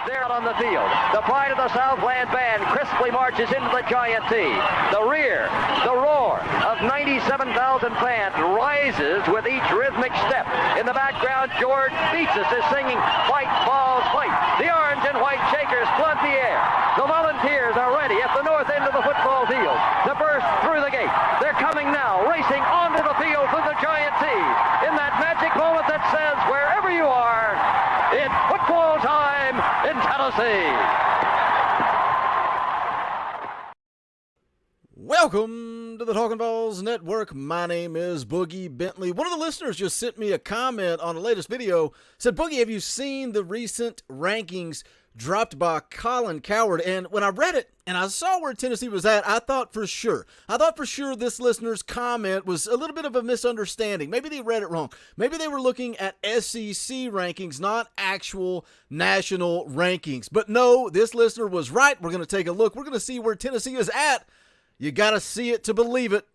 They're out on the field. The pride of the Southland band crisply marches into the Giant T. The rear, the roar of 97,000 fans rises with each rhythmic step. In the background, George Beatsis is singing "Fight, Vols, Fight." The orange and white Shakers flood the air. The Volunteers are ready at the north end of the football field to burst through the gate. They're coming now, racing onto the field through the Giant T. In that magic moment that says, wherever you are, it's football time in Tennessee. Welcome to the Talkin Vols Network. My name is Boogie Bentley. One of the listeners just sent me a comment on the latest video. Said, Boogie, have you seen the recent rankings dropped by Colin Cowherd? And when I read it and I saw where Tennessee was at, I thought for sure this listener's comment was a little bit of a misunderstanding. Maybe they read it wrong. Maybe they were looking at SEC rankings, not actual national rankings. But no, this listener was right. We're going to take a look. We're going to see where Tennessee is at. You got to see it to believe it.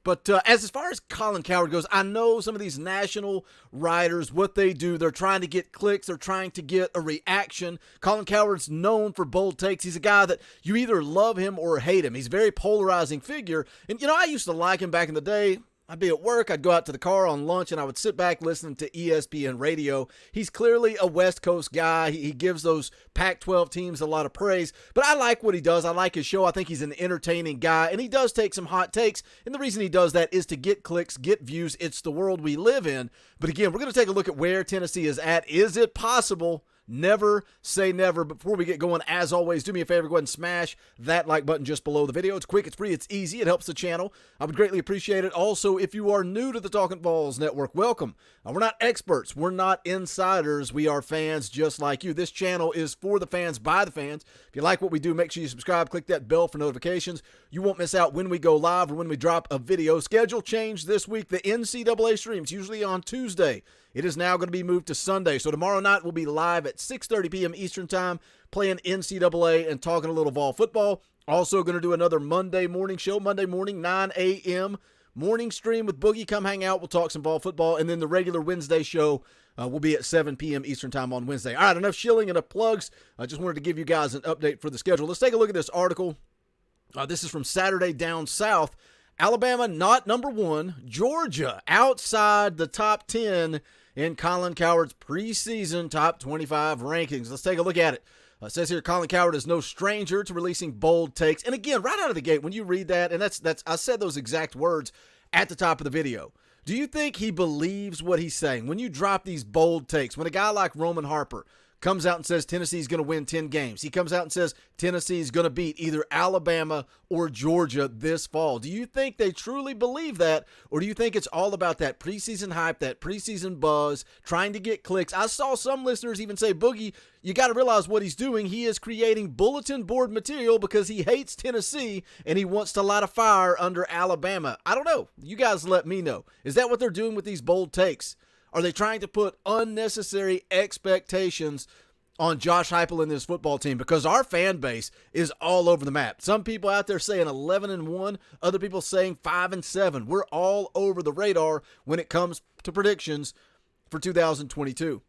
But as far as Colin Cowherd goes, I know some of these national writers, what they do, they're trying to get clicks. They're trying to get a reaction. Colin Cowherd's known for bold takes. He's a guy that you either love him or hate him. He's a very polarizing figure. And, you know, I used to like him back in the day. I'd be at work, I'd go out to the car on lunch, and I would sit back listening to ESPN radio. He's clearly a West Coast guy. He gives those Pac-12 teams a lot of praise, but I like what he does. I like his show. I think he's an entertaining guy, and he does take some hot takes, and the reason he does that is to get clicks, get views. It's the world we live in. But again, we're going to take a look at where Tennessee is at. Is it possible? Never say never. Before we get going, as always, do me a favor, go ahead and smash that like button just below the video. It's quick, it's free, it's easy, it helps the channel. I would greatly appreciate it. Also, if you are new to the Talkin Vols Network, welcome. We're not experts, we're not insiders, we are fans just like you. This channel is for the fans, by the fans. If you like what we do, make sure you subscribe, click that bell for notifications. You won't miss out when we go live or when we drop a video. Schedule change this week. The NCAA streams, usually on Tuesday. It is now going to be moved to Sunday. So tomorrow night we'll be live at 6:30 p.m. Eastern time playing NCAA and talking a little Vol football. Also going to do another Monday morning show, Monday morning, 9 a.m. morning stream with Boogie. Come hang out. We'll talk some Vol football. And then the regular Wednesday show will be at 7 p.m. Eastern time on Wednesday. All right, enough shilling, enough plugs. I just wanted to give you guys an update for the schedule. Let's take a look at this article. This is from Saturday Down South. Alabama not number 1. Georgia outside the top 10 in Colin Cowherd's preseason top 25 rankings. Let's take a look at it. It says here, Colin Cowherd is no stranger to releasing bold takes. And again, right out of the gate, when you read that, and that's I said those exact words at the top of the video. Do you think he believes what he's saying? When you drop these bold takes, when a guy like Roman Harper comes out and says Tennessee's going to win 10 games. He comes out and says Tennessee's going to beat either Alabama or Georgia this fall. Do you think they truly believe that, or do you think it's all about that preseason hype, that preseason buzz, trying to get clicks? I saw some listeners even say, Boogie, you got to realize what he's doing. He is creating bulletin board material because he hates Tennessee and he wants to light a fire under Alabama. I don't know. You guys let me know. Is that what they're doing with these bold takes? Are they trying to put unnecessary expectations on Josh Heupel and this football team? Because our fan base is all over the map. Some people out there saying 11-1, other people saying 5-7. We're all over the radar when it comes to predictions for 2022.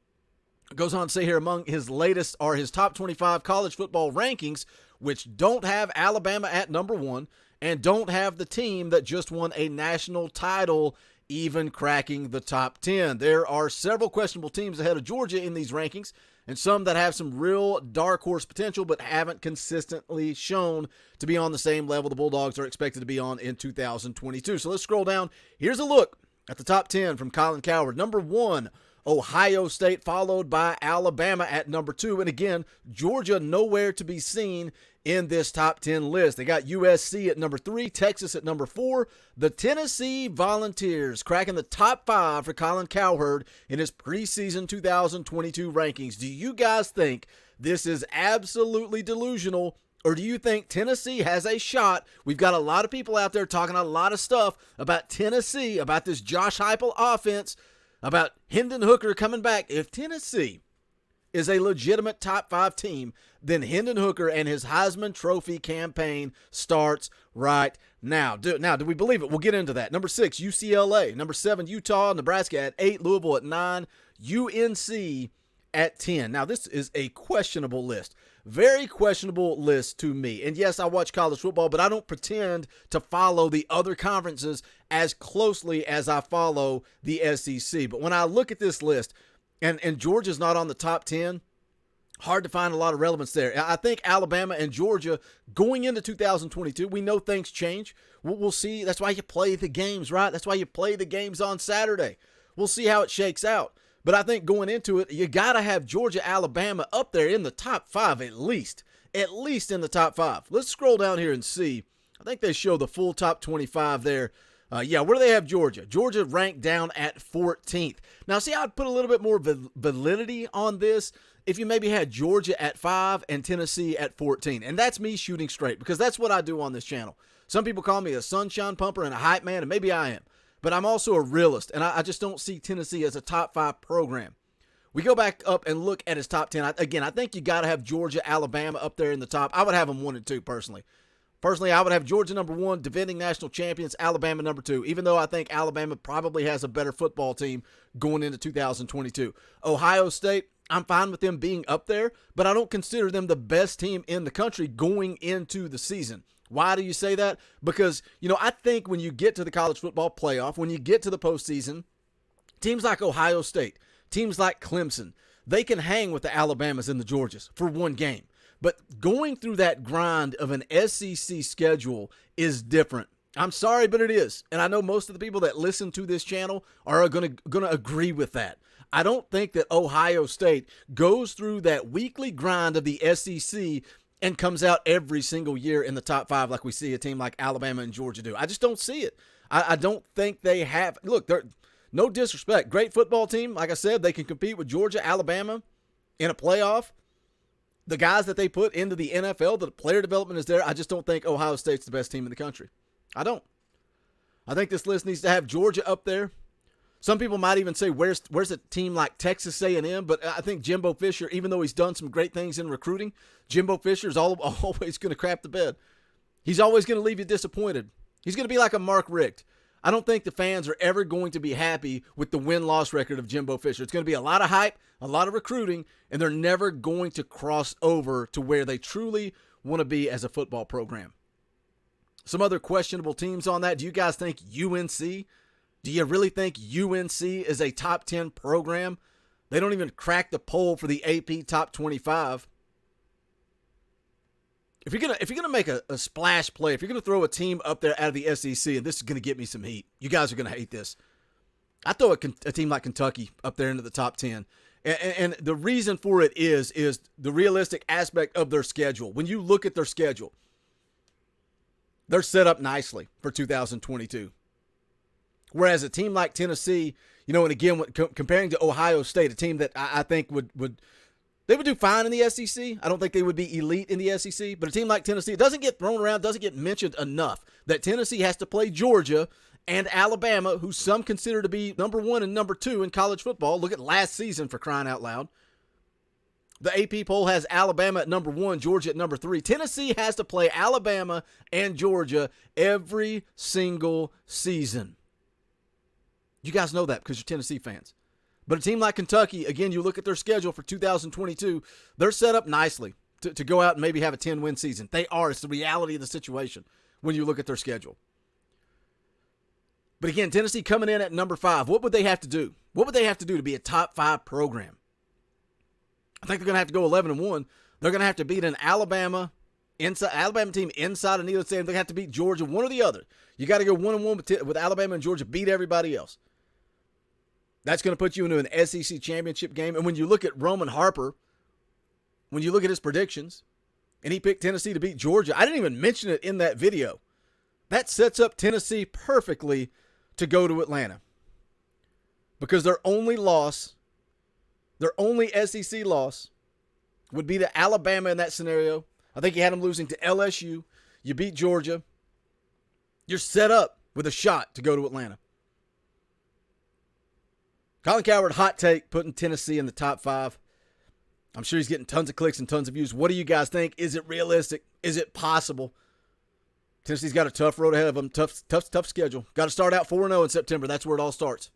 It goes on to say here, among his latest are his top 25 college football rankings, which don't have Alabama at number 1 and don't have the team that just won a national title even cracking the top 10. There are several questionable teams ahead of Georgia in these rankings, and some that have some real dark horse potential but haven't consistently shown to be on the same level the Bulldogs are expected to be on in 2022. So let's scroll down. Here's a look at the top 10 from Colin Cowherd. Number 1, Ohio State, followed by Alabama at number 2. And again, Georgia nowhere to be seen in this top 10 list. They got USC at number 3, Texas at number 4. The Tennessee Volunteers cracking the top 5 for Colin Cowherd in his preseason 2022 rankings. Do you guys think this is absolutely delusional, or do you think Tennessee has a shot? We've got a lot of people out there talking a lot of stuff about Tennessee, about this Josh Heupel offense, about Hendon Hooker coming back. If Tennessee is a legitimate top 5 team, then Hendon Hooker and his Heisman Trophy campaign starts right now. Do we believe it? We'll get into that. Number 6, UCLA. Number 7, Utah. Nebraska at 8. Louisville at 9. UNC at 10. Now, this is a questionable list. Very questionable list to me. And yes, I watch college football, but I don't pretend to follow the other conferences as closely as I follow the SEC. But when I look at this list, and Georgia's not on the top 10, hard to find a lot of relevance there. I think Alabama and Georgia going into 2022, we know things change. We'll see. That's why you play the games, right? That's why you play the games on Saturday. We'll see how it shakes out. But I think going into it, you got to have Georgia, Alabama up there in the top 5 at least in the top 5. Let's scroll down here and see. I think they show the full top 25 there. Where do they have Georgia? Georgia ranked down at 14th. Now, see, I'd put a little bit more validity on this if you maybe had Georgia at 5 and Tennessee at 14. And that's me shooting straight because that's what I do on this channel. Some people call me a sunshine pumper and a hype man, and maybe I am. But I'm also a realist, and I just don't see Tennessee as a top 5 program. We go back up and look at his top 10. I think you got to have Georgia, Alabama up there in the top. I would have them 1 and 2 personally. Personally, I would have Georgia number 1, defending national champions, Alabama number 2, even though I think Alabama probably has a better football team going into 2022. Ohio State, I'm fine with them being up there, but I don't consider them the best team in the country going into the season. Why do you say that? Because, I think when you get to the college football playoff, when you get to the postseason, teams like Ohio State, teams like Clemson, they can hang with the Alabamas and the Georgias for one game. But going through that grind of an SEC schedule is different. I'm sorry, but it is. And I know most of the people that listen to this channel are going to agree with that. I don't think that Ohio State goes through that weekly grind of the SEC and comes out every single year in the top 5 like we see a team like Alabama and Georgia do. I just don't see it. I don't think they have. Look, they're no disrespect. Great football team. Like I said, they can compete with Georgia, Alabama in a playoff. The guys that they put into the NFL, the player development is there. I just don't think Ohio State's the best team in the country. I don't. I think this list needs to have Georgia up there. Some people might even say, where's a team like Texas A&M? But I think Jimbo Fisher, even though he's done some great things in recruiting, Jimbo Fisher is always going to crap the bed. He's always going to leave you disappointed. He's going to be like a Mark Richt. I don't think the fans are ever going to be happy with the win-loss record of Jimbo Fisher. It's going to be a lot of hype, a lot of recruiting, and they're never going to cross over to where they truly want to be as a football program. Some other questionable teams on that. Do you guys think UNC? Do you really think UNC is a top 10 program? They don't even crack the poll for the AP top 25. If you're gonna make a splash play, if you're gonna throw a team up there out of the SEC, and this is gonna get me some heat, you guys are gonna hate this. I throw a team like Kentucky up there into the top 10, and the reason for it is the realistic aspect of their schedule. When you look at their schedule, they're set up nicely for 2022. Whereas a team like Tennessee, and again, comparing to Ohio State, a team that I think would do fine in the SEC. I don't think they would be elite in the SEC. But a team like Tennessee, it doesn't get thrown around, doesn't get mentioned enough that Tennessee has to play Georgia and Alabama, who some consider to be number 1 and number 2 in college football. Look at last season, for crying out loud. The AP poll has Alabama at number 1, Georgia at number 3. Tennessee has to play Alabama and Georgia every single season. You guys know that because you're Tennessee fans. But a team like Kentucky, again, you look at their schedule for 2022, they're set up nicely to go out and maybe have a 10-win season. They are. It's the reality of the situation when you look at their schedule. But again, Tennessee coming in at number 5. What would they have to do? What would they have to do to be a top 5 program? I think they're going to have to go 11-1. They're going to have to beat an Alabama team inside of Neyland Stadium. They have to beat Georgia, one or the other. You got to go 1-1 with Alabama and Georgia, beat everybody else. That's going to put you into an SEC championship game. And when you look at Roman Harper, when you look at his predictions, and he picked Tennessee to beat Georgia, I didn't even mention it in that video. That sets up Tennessee perfectly to go to Atlanta. Because their only SEC loss would be to Alabama in that scenario. I think you had them losing to LSU. You beat Georgia. You're set up with a shot to go to Atlanta. Colin Cowherd, hot take, putting Tennessee in the top 5. I'm sure he's getting tons of clicks and tons of views. What do you guys think? Is it realistic? Is it possible? Tennessee's got a tough road ahead of them. Tough schedule. Got to start out 4-0 in September. That's where it all starts.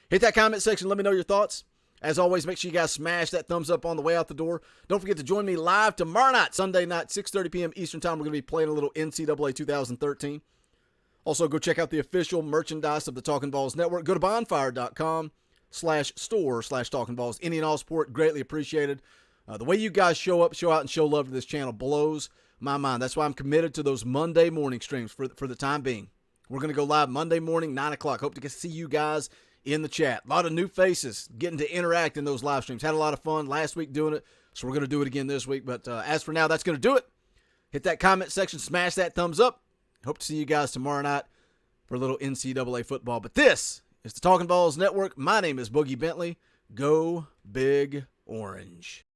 Hit that comment section. Let me know your thoughts. As always, make sure you guys smash that thumbs up on the way out the door. Don't forget to join me live tomorrow night, Sunday night, 6:30 p.m. Eastern Time. We're going to be playing a little NCAA 2013. Also, go check out the official merchandise of the Talkin Vols Network. Go to bonfire.com/store/Talkin Vols. Any and all support, greatly appreciated. The way you guys show up, show out, and show love to this channel blows my mind. That's why I'm committed to those Monday morning streams for the time being. We're going to go live Monday morning, 9 o'clock. Hope to see you guys in the chat. A lot of new faces getting to interact in those live streams. Had a lot of fun last week doing it, so we're going to do it again this week. But as for now, that's going to do it. Hit that comment section, smash that thumbs up. Hope to see you guys tomorrow night for a little NCAA football. But this is the Talkin Vols Network. My name is Boogie Bentley. Go Big Orange.